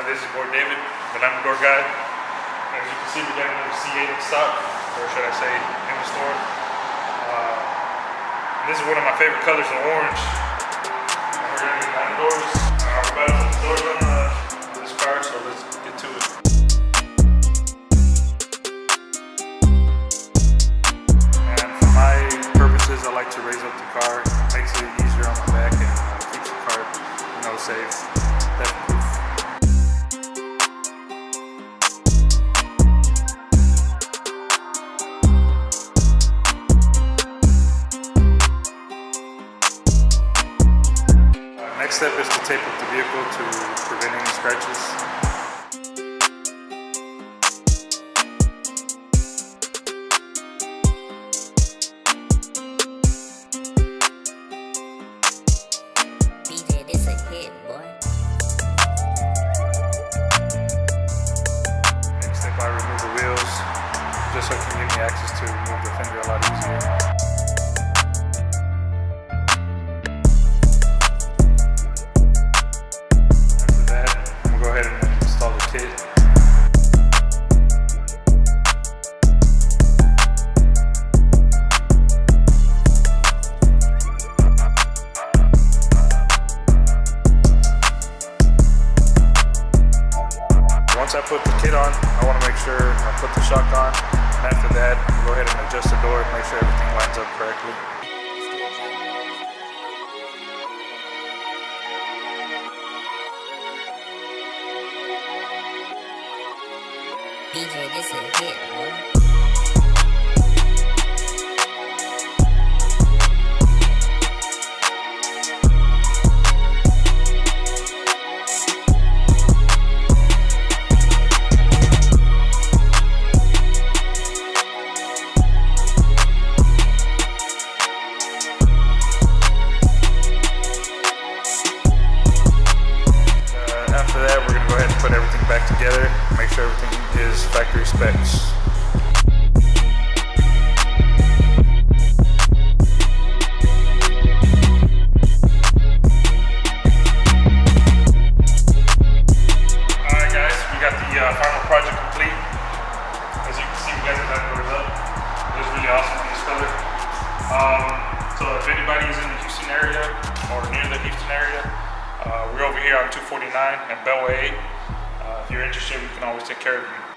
This is boy David, the lambo guy. As you can see, we got another C8 in stock, or should I say in the store. This is one of my favorite colors, the orange. We're going to get the doors. We're about to put the doors on this car, so let's get to it. And for my purposes, I like to raise up the car. It makes it easier on my back and keeps the car, safe, theft-proof. Next step is to tape up the vehicle to prevent any scratches. This a hit, boy. Next step, I remove the wheels, just so it can give me access to move the fender a lot easier. After that, I'm gonna go ahead and install the kit. Once I put the kit on, I want to make sure I put the shock on, and after that, I'm going to go ahead and adjust the door and make sure everything lines up correctly. DJ, this a hit, boy. After that, we're going to go ahead and put everything back together, make sure everything is factory specs. Alright guys, we got the final project complete. As you can see, we got the back doors up. It was really awesome on this color. So if anybody is in the Houston area or near the Houston area, we're over here on 249 and Beltway 8. If you're interested, we can always take care of you.